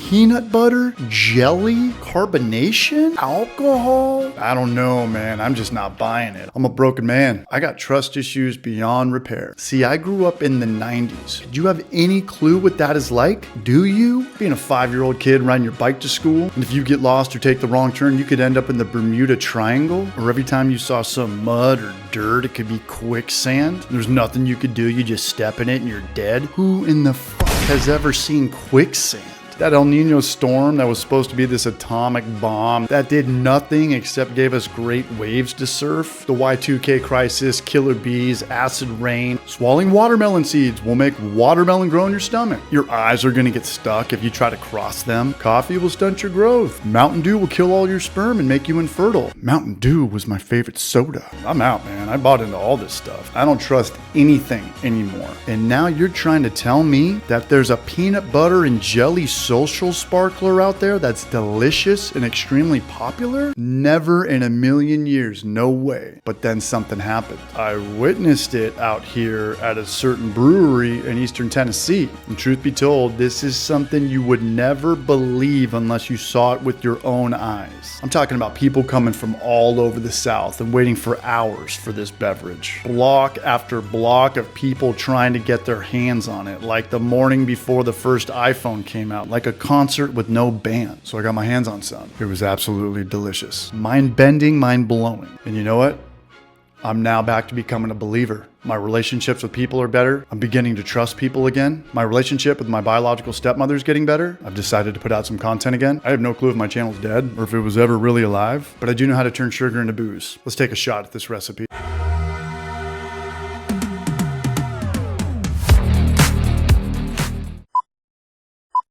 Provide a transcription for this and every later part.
Peanut butter, jelly, carbonation, alcohol? I don't know, man. I'm just not buying it. I'm a broken man. I got trust issues beyond repair. See, I grew up in the 90s. Do you have any clue what that is like? Do you? Being a 5-year-old kid riding your bike to school, and if you get lost or take the wrong turn, you could end up in the Bermuda Triangle, or every time you saw some mud or dirt, it could be quicksand. There's nothing you could do. You just step in it and you're dead. Who in the fuck has ever seen quicksand? That El Nino storm that was supposed to be this atomic bomb that did nothing except gave us great waves to surf. The Y2K crisis, killer bees, acid rain. Swallowing watermelon seeds will make watermelon grow in your stomach. Your eyes are gonna get stuck if you try to cross them. Coffee will stunt your growth. Mountain Dew will kill all your sperm and make you infertile. Mountain Dew was my favorite soda. I'm out, man. I bought into all this stuff. I don't trust anything anymore. And now you're trying to tell me that there's a peanut butter and jelly social sparkler out there that's delicious and extremely popular? Never in a million years, no way. But then something happened. I witnessed it out here at a certain brewery in Eastern Tennessee. And truth be told, this is something you would never believe unless you saw it with your own eyes. I'm talking about people coming from all over the South and waiting for hours for this beverage. Block after block of people trying to get their hands on it, like the morning before the first iPhone came out, like a concert with no band. So I got my hands on some. It was absolutely delicious. Mind-bending, mind-blowing. And you know what? I'm now back to becoming a believer. My relationships with people are better. I'm beginning to trust people again. My relationship with my biological stepmother is getting better. I've decided to put out some content again. I have no clue if my channel's dead or if it was ever really alive, but I do know how to turn sugar into booze. Let's take a shot at this recipe.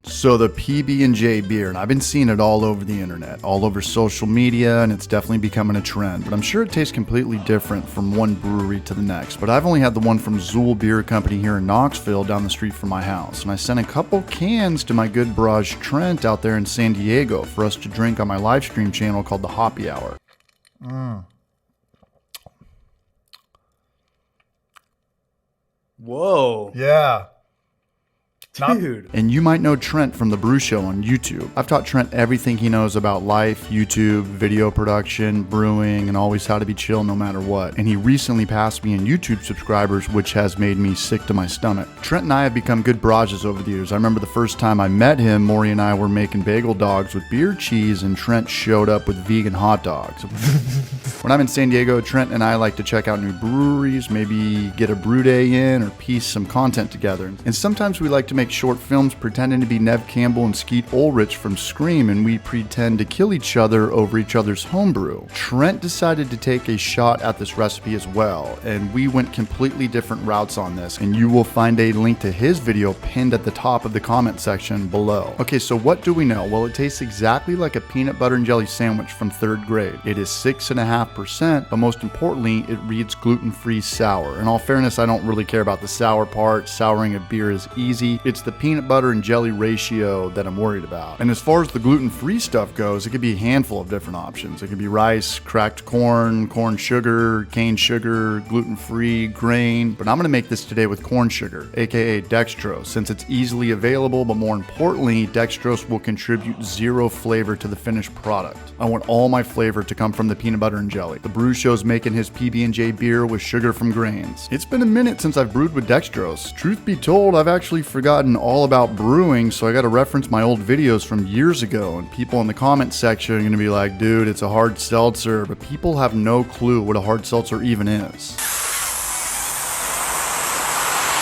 So the PB&J beer, and I've been seeing it all over the internet, all over social media, and it's definitely becoming a trend. But I'm sure it tastes completely different from one brewery to the next. But I've only had the one from Zool Beer Company here in Knoxville down the street from my house. And I sent a couple cans to my good Barrage Trent out there in San Diego for us to drink on my live stream channel called The Hoppy Hour. Whoa. Yeah. Dude. And you might know Trent from The Brew Show on YouTube. I've taught Trent everything he knows about life, YouTube, video production, brewing, and always how to be chill no matter what. And he recently passed me in YouTube subscribers, which has made me sick to my stomach. Trent and I have become good barrages over the years. I remember the first time I met him, Maury and I were making bagel dogs with beer cheese, and Trent showed up with vegan hot dogs. When I'm in San Diego, Trent and I like to check out new breweries, maybe get a brew day in, or piece some content together. And sometimes we like to make short films pretending to be Nev Campbell and Skeet Ulrich from Scream, and we pretend to kill each other over each other's homebrew. Trent decided to take a shot at this recipe as well, and we went completely different routes on this, and you will find a link to his video pinned at the top of the comment section below. Okay, so what do we know? Well, it tastes exactly like a peanut butter and jelly sandwich from 3rd grade. It is 6.5%, but most importantly, it reads gluten-free sour. In all fairness, I don't really care about the sour part. Souring a beer is easy. It's the peanut butter and jelly ratio that I'm worried about. And as far as the gluten-free stuff goes, it could be a handful of different options. It could be rice, cracked corn, corn sugar, cane sugar, gluten-free, grain. But I'm gonna make this today with corn sugar, aka dextrose, since it's easily available, but more importantly, dextrose will contribute 0 flavor to the finished product. I want all my flavor to come from the peanut butter and jelly. The Brew Show's making his PB&J beer with sugar from grains. It's been a minute since I've brewed with dextrose. Truth be told, I've actually forgotten all about brewing, so I gotta reference my old videos from years ago, and people in the comment section are gonna be like, dude, it's a hard seltzer, but people have no clue what a hard seltzer even is.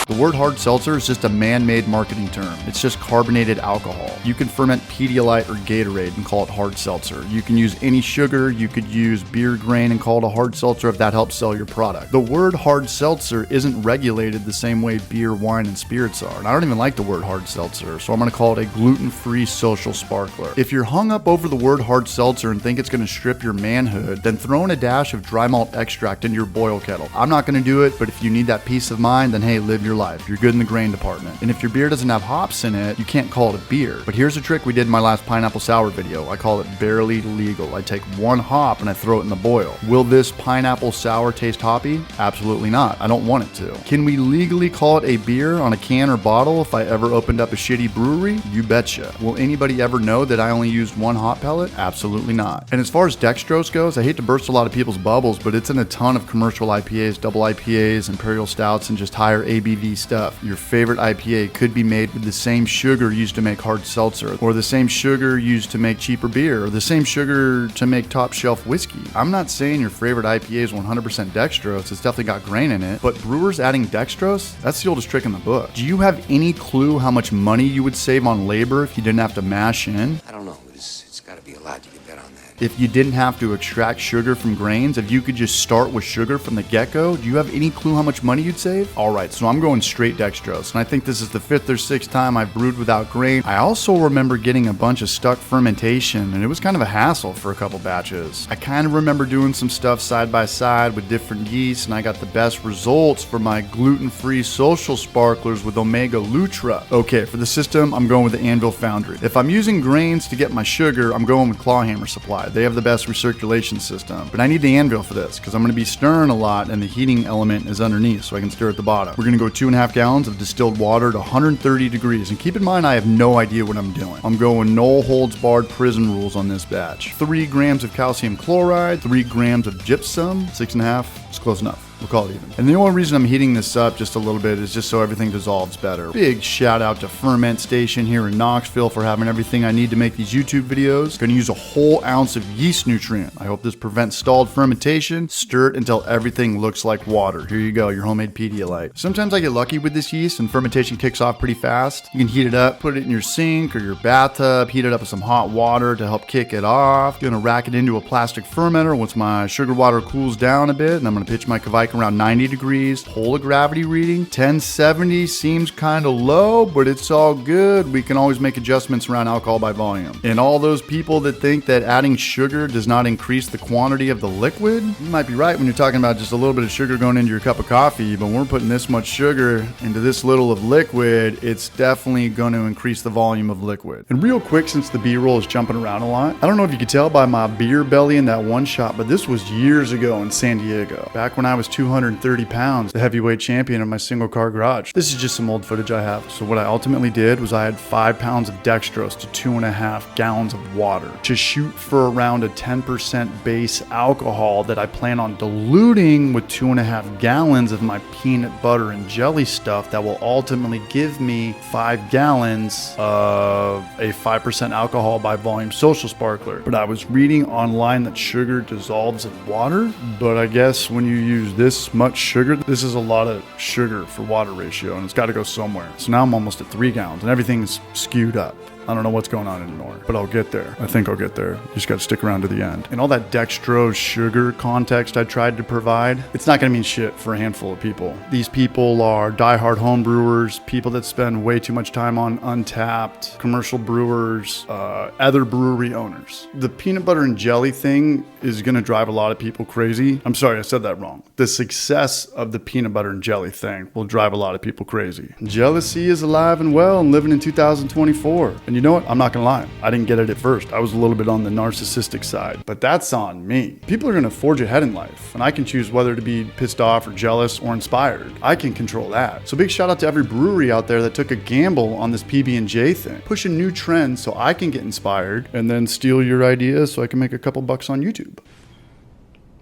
The word hard seltzer is just a man-made marketing term. It's just carbonated alcohol. You can ferment Pedialyte or Gatorade and call it hard seltzer. You can use any sugar, you could use beer grain and call it a hard seltzer if that helps sell your product. The word hard seltzer isn't regulated the same way beer, wine, and spirits are. And I don't even like the word hard seltzer, so I'm gonna call it a gluten-free social sparkler. If you're hung up over the word hard seltzer and think it's gonna strip your manhood, then throw in a dash of dry malt extract into your boil kettle. I'm not gonna do it, but if you need that peace of mind, then hey, live your life. You're good in the grain department. And if your beer doesn't have hops in it, you can't call it a beer. But here's a trick we did in my last pineapple sour video. I call it barely legal. I take one hop and I throw it in the boil. Will this pineapple sour taste hoppy? Absolutely not. I don't want it to. Can we legally call it a beer on a can or bottle if I ever opened up a shitty brewery? You betcha. Will anybody ever know that I only used one hop pellet? Absolutely not. And as far as dextrose goes, I hate to burst a lot of people's bubbles, but it's in a ton of commercial IPAs, double IPAs, imperial stouts, and just higher ABV stuff. Your favorite IPA could be made with the same sugar used to make hard seltzer, or the same sugar used to make cheaper beer, or the same sugar to make top shelf whiskey. I'm not saying your favorite IPA is 100% dextrose. It's definitely got grain in it, but brewers adding dextrose, that's the oldest trick in the book. Do you have any clue how much money you would save on labor if you didn't have to mash in? I don't know. It's got to be a lot. You can bet on that. If you didn't have to extract sugar from grains, if you could just start with sugar from the get-go, do you have any clue how much money you'd save? All right, so I'm going straight dextrose, and I think this is the 5th or 6th time I've brewed without grain. I also remember getting a bunch of stuck fermentation, and it was kind of a hassle for a couple batches. I kind of remember doing some stuff side by side with different yeasts, and I got the best results for my gluten-free social sparklers with Omega Lutra. Okay, for the system, I'm going with the Anvil Foundry. If I'm using grains to get my sugar, I'm going with Clawhammer Supply. They have the best recirculation system. But I need the Anvil for this because I'm going to be stirring a lot and the heating element is underneath so I can stir at the bottom. We're going to go 2.5 gallons of distilled water to 130 degrees. And keep in mind, I have no idea what I'm doing. I'm going no holds barred prison rules on this batch. 3 grams of calcium chloride, 3 grams of gypsum, 6.5. It's close enough. We'll call it even. And the only reason I'm heating this up just a little bit is just so everything dissolves better. Big shout out to Ferment Station here in Knoxville for having everything I need to make these YouTube videos. Going to use a whole ounce of yeast nutrient. I hope this prevents stalled fermentation. Stir it until everything looks like water. Here you go, your homemade Pedialyte. Sometimes I get lucky with this yeast and fermentation kicks off pretty fast. You can heat it up, put it in your sink or your bathtub, heat it up with some hot water to help kick it off. Gonna rack it into a plastic fermenter once my sugar water cools down a bit, and I'm gonna pitch my Kveik around 90 degrees, hold a gravity reading. 1070 seems kind of low, but it's all good. We can always make adjustments around alcohol by volume. And all those people that think that adding sugar does not increase the quantity of the liquid, you might be right when you're talking about just a little bit of sugar going into your cup of coffee, but when we're putting this much sugar into this little of liquid, it's definitely going to increase the volume of liquid. And real quick, since the B-roll is jumping around a lot, I don't know if you could tell by my beer belly in that one shot, but this was years ago in San Diego, back when I was 230 pounds, the heavyweight champion of my single car garage. This is just some old footage I have. So what I ultimately did was I had 5 pounds of dextrose to 2.5 gallons of water to shoot for around a 10% base alcohol that I plan on diluting with 2.5 gallons of my peanut butter and jelly stuff that will ultimately give me 5 gallons of a 5% alcohol by volume social sparkler. But I was reading online that sugar dissolves in water, but I guess when you use this much sugar, this is a lot of sugar for water ratio, and it's got to go somewhere. So now I'm almost at 3 gallons and everything's skewed up. I don't know what's going on anymore, but I'll get there. I think I'll get there. You just got to stick around to the end. And all that dextrose sugar context I tried to provide, it's not going to mean shit for a handful of people. These people are diehard home brewers, people that spend way too much time on Untapped, commercial brewers, other brewery owners. The peanut butter and jelly thing is going to drive a lot of people crazy. I'm sorry, I said that wrong. The success of the peanut butter and jelly thing will drive a lot of people crazy. Jealousy is alive and well and living in 2024. And you know what? I'm not gonna lie. I didn't get it at first. I was a little bit on the narcissistic side, but that's on me. People are gonna forge ahead in life, and I can choose whether to be pissed off or jealous or inspired. I can control that. So big shout out to every brewery out there that took a gamble on this PB&J thing. Pushing new trends so I can get inspired and then steal your ideas so I can make a couple bucks on YouTube.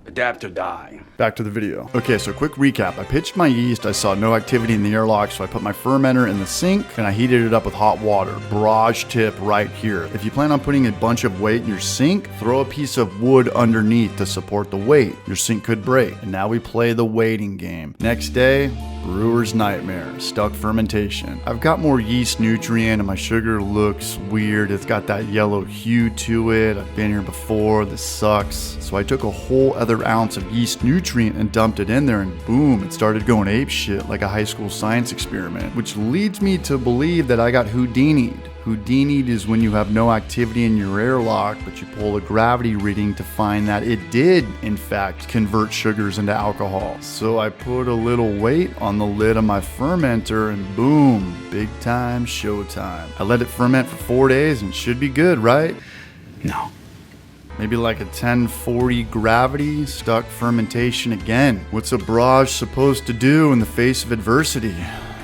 Adapt or die. Back to the video. Okay, so quick recap. I pitched my yeast. I saw no activity in the airlock, so I put my fermenter in the sink and I heated it up with hot water. Barrage tip right here. If you plan on putting a bunch of weight in your sink, throw a piece of wood underneath to support the weight. Your sink could break. And now we play the waiting game. Next day, brewer's nightmare, stuck fermentation. I've got more yeast nutrient and my sugar looks weird. It's got that yellow hue to it. I've been here before. This sucks. So I took a whole other ounce of yeast nutrient and dumped it in there, and boom, it started going ape shit like a high school science experiment, which leads me to believe that I got Houdini'd. Houdini'd is when you have no activity in your airlock, but you pull a gravity reading to find that it did, in fact, convert sugars into alcohol. So I put a little weight on the lid of my fermenter and boom, big time showtime. I let it ferment for 4 days and should be good, right? No. Maybe like a 1040 gravity, stuck fermentation again. What's a barrage supposed to do in the face of adversity?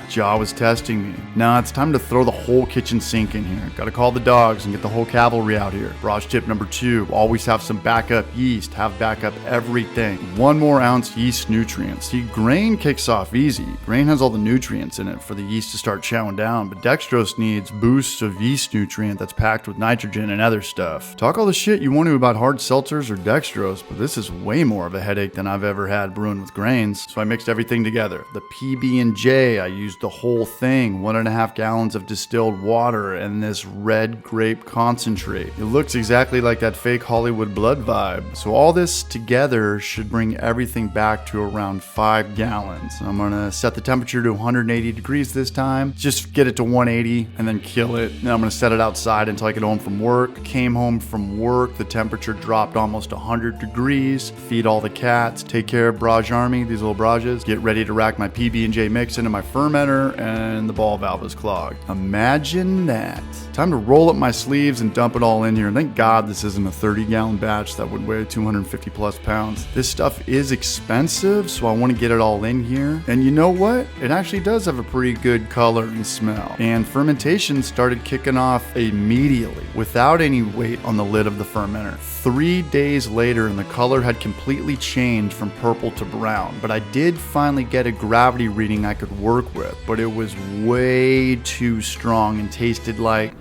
Jaw was testing me. Now it's time to throw the whole kitchen sink in here. Gotta call the dogs and get the whole cavalry out here. Barrage tip number 2, always have some backup yeast. Have backup everything. 1 more ounce yeast nutrients. See, grain kicks off easy. Grain has all the nutrients in it for the yeast to start chowing down, but dextrose needs boosts of yeast nutrient that's packed with nitrogen and other stuff. Talk all the shit you want to about hard seltzers or dextrose, but this is way more of a headache than I've ever had brewing with grains. So I mixed everything together. The PB&J, I used the whole thing, 1.5 gallons of distilled water and this red grape concentrate. It looks exactly like that fake Hollywood blood vibe. So all this together should bring everything back to around 5 gallons. I'm gonna set the temperature to 180 degrees this time. Just get it to 180 and then kill it. Then I'm gonna set it outside until I get home from work. Came home from work, the temperature dropped almost 100 degrees. Feed all the cats, take care of Brage Army, these little Brages. Get ready to rack my PB&J mix into my fermenter, and the ball valve is clogged. Imagine that. Time to roll up my sleeves and dump it all in here. And thank God this isn't a 30-gallon batch that would weigh 250 plus pounds. This stuff is expensive, so I want to get it all in here. And you know what? It actually does have a pretty good color and smell. And fermentation started kicking off immediately without any weight on the lid of the fermenter. 3 days later, and the color had completely changed from purple to brown. But I did finally get a gravity reading I could work with, but it was way too strong and tasted like...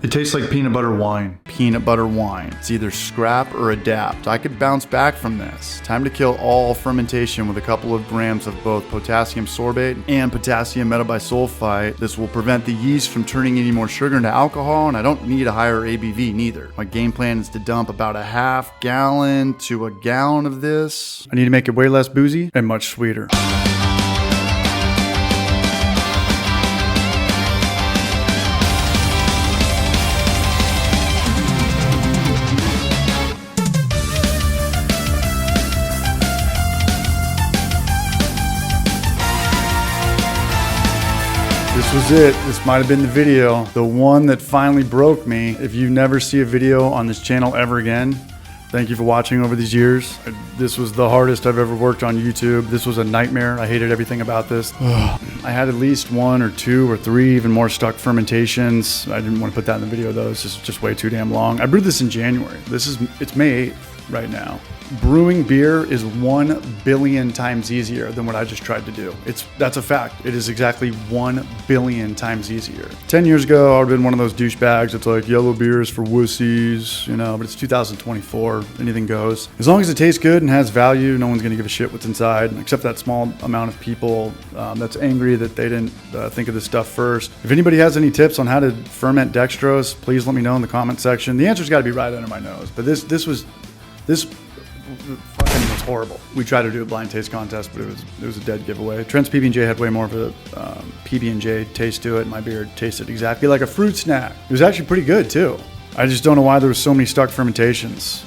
It tastes like peanut butter wine. Peanut butter wine. It's either scrap or adapt. I could bounce back from this. Time to kill all fermentation with a couple of grams of both potassium sorbate and potassium metabisulfite. This will prevent the yeast from turning any more sugar into alcohol, and I don't need a higher ABV neither. My game plan is to dump about a half gallon to a gallon of this. I need to make it way less boozy and much sweeter. This was it. This might have been the video. The one that finally broke me. If you never see a video on this channel ever again, thank you for watching over these years. This was the hardest I've ever worked on YouTube. This was a nightmare. I hated everything about this. I had at least 1 or 2 or 3 even more stuck fermentations. I didn't want to put that in the video though. It's just way too damn long. I brewed this in January. It's May 8th right now. Brewing beer is 1 billion times easier than what I just tried to do. That's a fact. It is exactly 1 billion times easier. 10 years ago, I would have been one of those douchebags. It's like yellow beer is for wussies, you know, but it's 2024. Anything goes. As long as it tastes good and has value, no one's going to give a shit what's inside, except that small amount of people that's angry that they didn't think of this stuff first. If anybody has any tips on how to ferment dextrose, please let me know in the comment section. The answer's got to be right under my nose, but this fucking was horrible. We tried to do a blind taste contest, but it was a dead giveaway. Trent's PB&J had way more of a PB&J taste to it. My beer tasted exactly like a fruit snack. It was actually pretty good too. I just don't know why there was so many stuck fermentations.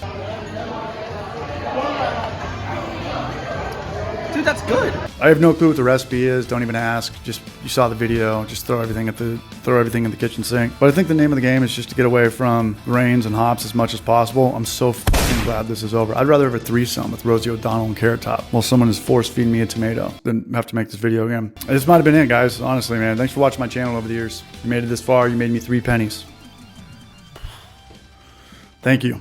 Dude, that's good. I have no clue what the recipe is. Don't even ask. Just, you saw the video. Just throw everything in the kitchen sink. But I think the name of the game is just to get away from grains and hops as much as possible. I'm so fucking glad this is over. I'd rather have a threesome with Rosie O'Donnell and Carrot Top while someone is force feeding me a tomato than have to make this video again. This might have been it, guys. Honestly, man. Thanks for watching my channel over the years. You made it this far. You made me 3 pennies. Thank you.